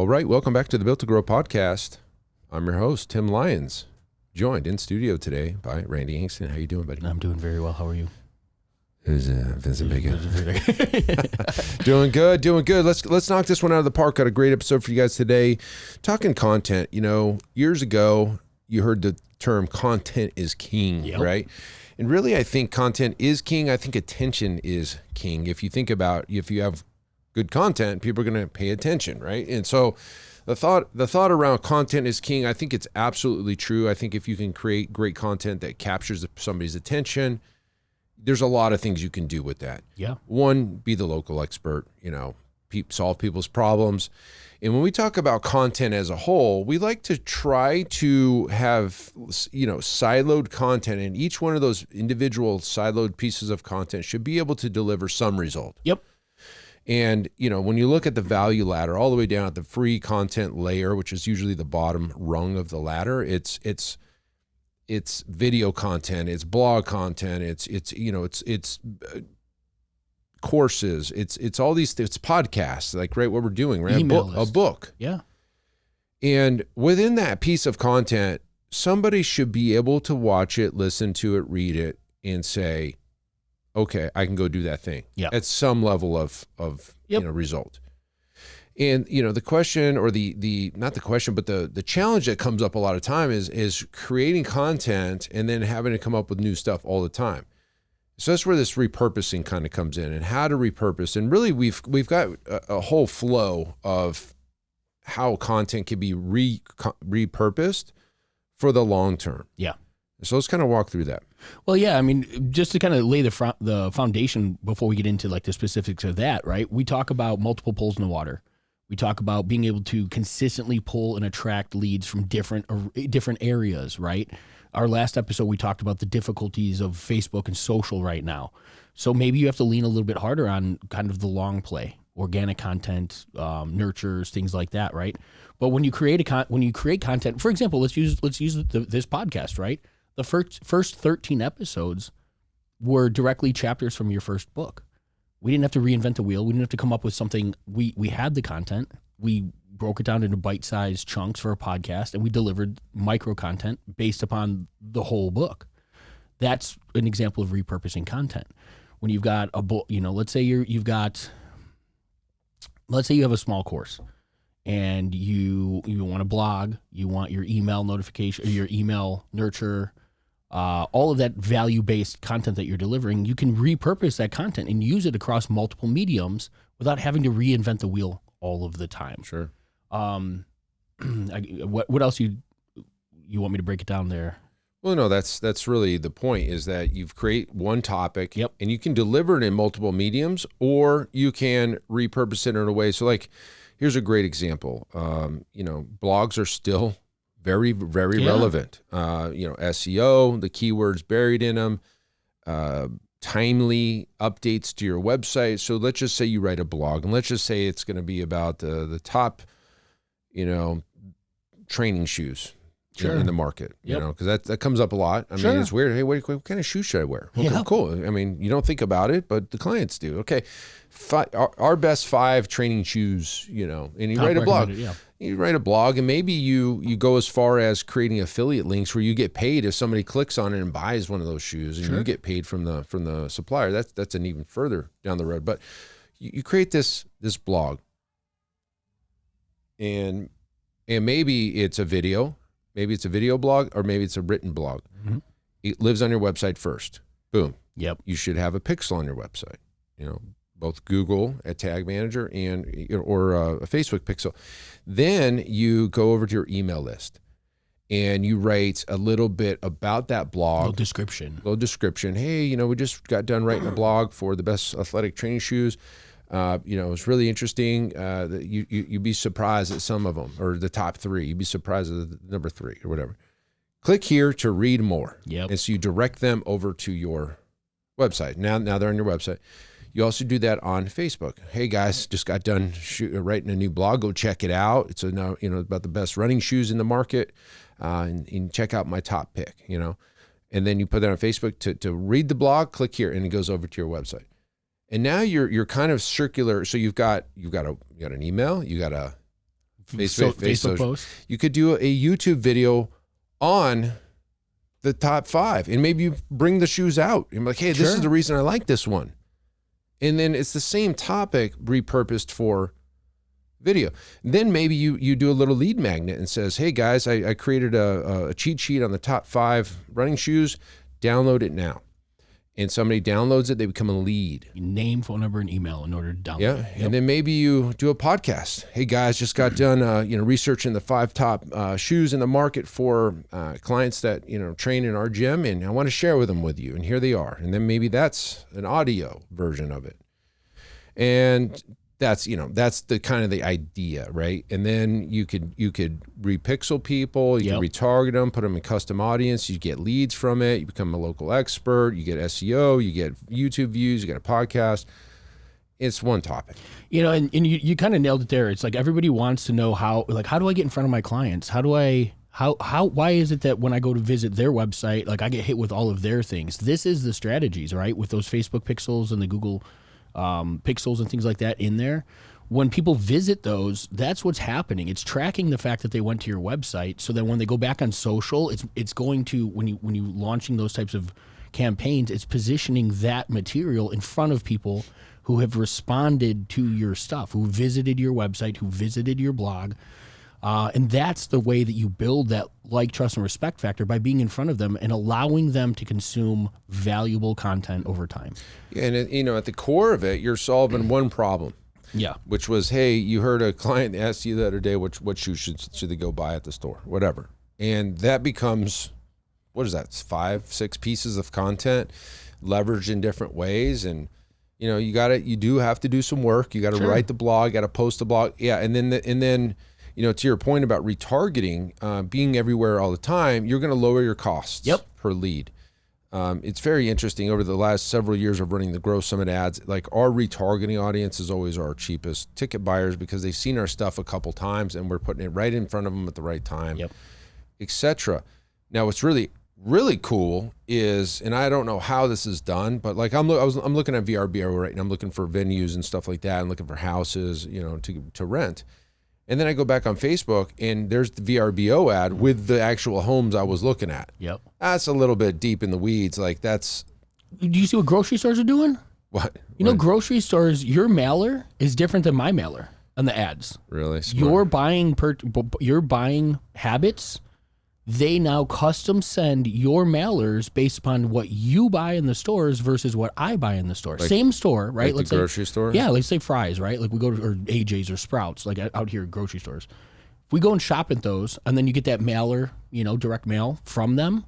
All right, welcome back to the Built to Grow podcast. I'm your host, Tim Lyons, joined in studio today by Randy Hingston. How you doing, buddy? I'm doing very well. How are you? Who's Vincent Bacon? Doing good. Let's knock this one out of the park. Got a great episode for you guys today. Talking content. You know, years ago, you heard the term content is king, right? And really, I think content is king. I think attention is king. If you think about, if you have good content, people are going to pay attention, right? And so the thought around content is king, I think it's absolutely true. I think if you can create great content that captures somebody's attention, there's a lot of things you can do with that. Yeah. One, be the local expert, solve people's problems. And when we talk about content as a whole, we like to try to have, siloed content, and each one of those individual siloed pieces of content should be able to deliver some result. Yep. And, when you look at the value ladder all the way down at the free content layer, which is usually the bottom rung of the ladder, it's video content, it's blog content, it's courses, it's all these, it's podcasts, like right what we're doing, right? A book. Yeah. And within that piece of content, somebody should be able to watch it, listen to it, read it, and say, okay, I can go do that thing at some level of result. And, the question, or not the question, but the challenge that comes up a lot of time is creating content and then having to come up with new stuff all the time. So that's where this repurposing kind of comes in, and how to repurpose. And really we've got a whole flow of how content can be repurposed for the long term. Yeah. So let's kind of walk through that. Well, yeah, I mean, just to kind of lay the foundation before we get into like the specifics of that, right? We talk about multiple poles in the water. We talk about being able to consistently pull and attract leads from different areas, right? Our last episode, we talked about the difficulties of Facebook and social right now. So maybe you have to lean a little bit harder on kind of the long play, organic content, nurtures, things like that, right? But when you create content, for example, let's use this podcast, right? The first 13 episodes were directly chapters from your first book. We didn't have to reinvent the wheel. We didn't have to come up with something. We had the content. We broke it down into bite-sized chunks for a podcast, and we delivered micro content based upon the whole book. That's an example of repurposing content. When you've got a book, let's say you have a small course, and you want to blog, you want your email notification, or your email nurture, all of that value-based content that you're delivering, you can repurpose that content and use it across multiple mediums without having to reinvent the wheel all of the time. Sure. What else you want me to break it down there? Well, no, that's really the point, is that you've create one topic, and you can deliver it in multiple mediums, or you can repurpose it in a way. So like, here's a great example. Blogs are still very, very relevant. SEO, the keywords buried in them, timely updates to your website. So let's just say you write a blog, and let's just say it's going to be about the top, training shoes in the market, because that comes up a lot. I mean, it's weird. Hey, what kind of shoes should I wear? Okay, cool. I mean, you don't think about it, but the clients do. Okay, our best 5 training shoes, and you write a blog. You write a blog, and maybe you go as far as creating affiliate links where you get paid if somebody clicks on it and buys one of those shoes, and you get paid from the supplier. That's an even further down the road. But you create this blog, and maybe it's a video. Maybe it's a video blog, or maybe it's a written blog. Mm-hmm. It lives on your website first. Boom. Yep. You should have a pixel on your website. Both Google, a tag manager, or a Facebook pixel. Then you go over to your email list, and you write a little bit about that blog. Little description. Hey, we just got done writing a blog for the best athletic training shoes. It's really interesting. You'd be surprised at some of them, or the top 3. You'd be surprised at the number 3 or whatever. Click here to read more. Yep. And so you direct them over to your website. Now they're on your website. You also do that on Facebook. Hey guys, just got done writing a new blog. Go check it out. It's about the best running shoes in the market, and check out my top pick. And then you put that on Facebook to read the blog. Click here, and it goes over to your website. And now you're kind of circular. So you've got an email, you got a Facebook post. You could do a YouTube video on the top 5, and maybe you bring the shoes out. You're like, hey, this is the reason I like this one. And then it's the same topic repurposed for video. Then maybe you do a little lead magnet and says, hey guys, I created a cheat sheet on the top 5 running shoes. Download it now. And somebody downloads it, they become a lead. Name, phone number, and email in order to download it. Yep. And then maybe you do a podcast. Hey guys, just got done researching the 5 top shoes in the market for clients that train in our gym, and I want to share them with you, and here they are. And then maybe that's an audio version of it. And that's the kind of the idea, right? And then you could repixel people, you can retarget them, put them in custom audience, you get leads from it, you become a local expert, you get SEO, you get YouTube views, you get a podcast. It's one topic. And you kind of nailed it there. It's like everybody wants to know how do I get in front of my clients? Why is it that when I go to visit their website, like I get hit with all of their things? This is the strategies, right? With those Facebook pixels and the Google pixels and things like that in there. When people visit those, that's what's happening. It's tracking the fact that they went to your website, so that when they go back on social, it's going to, when you launching those types of campaigns, it's positioning that material in front of people who have responded to your stuff, who visited your website, who visited your blog. And that's the way that you build that like, trust, and respect factor, by being in front of them and allowing them to consume valuable content over time. And at the core of it, you're solving one problem. Yeah. Which was, hey, you heard a client ask you the other day, what shoes should they go buy at the store, whatever. And that becomes, what is that, 5-6 pieces of content leveraged in different ways. And you do have to do some work. You got to write the blog, got to post the blog. Yeah. And then to your point about retargeting, being everywhere all the time, you're going to lower your costs per lead. It's very interesting. Over the last several years of running the Growth Summit ads, like our retargeting audience is always our cheapest ticket buyers, because they've seen our stuff a couple times and we're putting it right in front of them at the right time, etc. Now, what's really, really cool is, and I don't know how this is done, but like I'm looking at VRBO right now. I'm looking for venues and stuff like that. I'm looking for houses, to rent. And then I go back on Facebook and there's the VRBO ad with the actual homes I was looking at. Yep. That's a little bit deep in the weeds. Like that's. Do you see what grocery stores are doing? What? Grocery stores, your mailer is different than my mailer on the ads. Really? Smart. Your buying habits, they now custom send your mailers based upon what you buy in the stores versus what I buy in the store. Same store, right? Like the grocery store? Yeah, let's say Fry's, right? Like we go to, or AJ's or Sprouts, like out here at grocery stores. If we go and shop at those, and then you get that mailer, direct mail from them,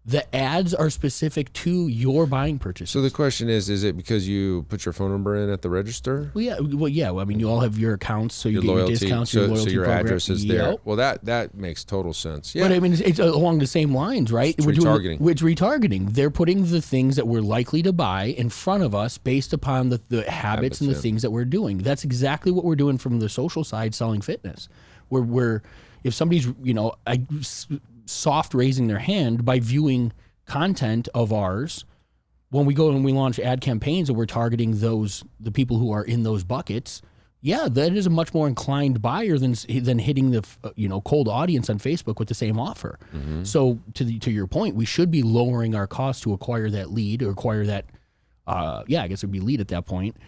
the ads are specific to your buying purchases. So the question is it because you put your phone number in at the register? Well, yeah. I mean, you all have your accounts, so you get your discounts, your loyalty so your program. address is there. Well, that makes total sense. Yeah. But I mean, it's along the same lines, right? It's retargeting. It's retargeting. They're putting the things that we're likely to buy in front of us based upon the habits and the things that we're doing. That's exactly what we're doing from the social side, selling fitness. Where if somebody's, soft raising their hand by viewing content of ours, when we go and we launch ad campaigns and we're targeting the people who are in those buckets, that is a much more inclined buyer than hitting the cold audience on Facebook with the same offer. Mm-hmm. So to your point, we should be lowering our cost to acquire that lead, or acquire that I guess it would be lead at that point,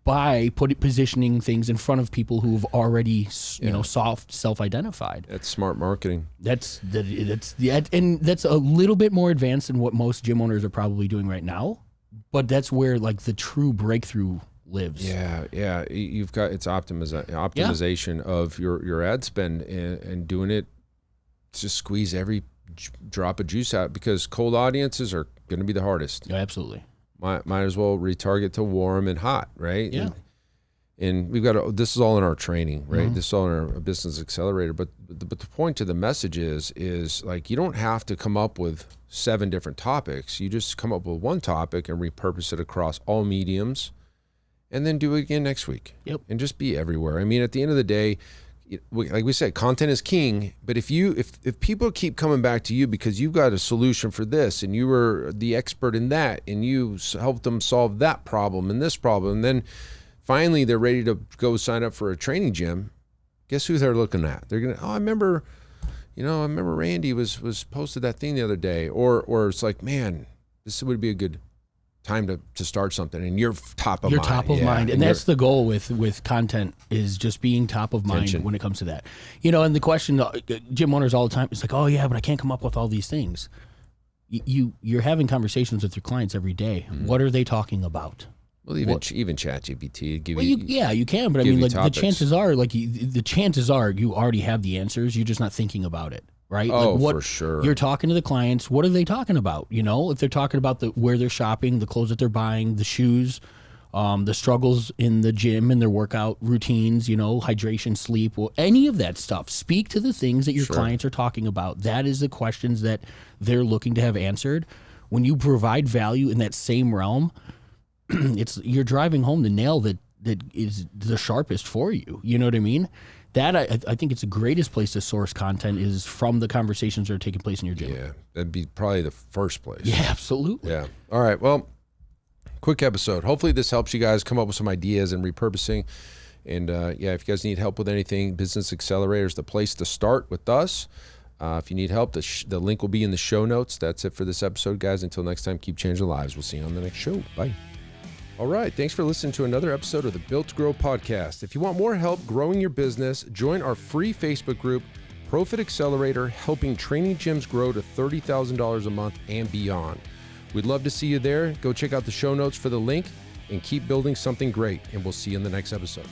by positioning things in front of people who have already self-identified. That's smart marketing. That's and that's a little bit more advanced than what most gym owners are probably doing right now, but that's where like the true breakthrough lives. Yeah. You've got optimization of your ad spend, and doing it to squeeze every drop of juice out, because cold audiences are going to be the hardest. Yeah, absolutely. Might as well retarget to warm and hot, right? Yeah. And we've got this is all in our training, right? Mm-hmm. This is all in our business accelerator. But the point to the message is like, you don't have to come up with 7 different topics. You just come up with one topic and repurpose it across all mediums, and then do it again next week. Yep. And just be everywhere. I mean, at the end of the day, like we said, content is king. But if people keep coming back to you because you've got a solution for this, and you were the expert in that, and you helped them solve that problem and this problem, and then finally they're ready to go sign up for a training gym, guess who they're looking at? They're gonna, I remember Randy was posted that thing the other day, or it's like, man, this would be a good time to start something, and you're top of mind. You're top of mind, and that's the goal with content, is just being top of mind when it comes to that. And the question, gym owners all the time, it's like, oh yeah, but I can't come up with all these things. You're having conversations with your clients every day. Mm-hmm. What are they talking about? Well, even ChatGPT give you can, but I mean, like the chances are you already have the answers. You're just not thinking about it. Right? Oh, for sure. You're talking to the clients. What are they talking about? If they're talking about where they're shopping, the clothes that they're buying, the shoes, the struggles in the gym and their workout routines, hydration, sleep, any of that stuff. Speak to the things that your clients are talking about. That is the questions that they're looking to have answered. When you provide value in that same realm, you're driving home the nail that is the sharpest for you. You know what I mean? That I think it's the greatest place to source content is from the conversations that are taking place in your gym. Yeah, that'd be probably the first place. Yeah, absolutely. Yeah. All right. Well, quick episode. Hopefully this helps you guys come up with some ideas and repurposing. And if you guys need help with anything, Business Accelerator is the place to start with us. If you need help, the link will be in the show notes. That's it for this episode, guys. Until next time, keep changing lives. We'll see you on the next show. Bye. All right, thanks for listening to another episode of the Built to Grow podcast. If you want more help growing your business, join our free Facebook group, Profit Accelerator, helping training gyms grow to $30,000 a month and beyond. We'd love to see you there. Go check out the show notes for the link and keep building something great, and we'll see you in the next episode.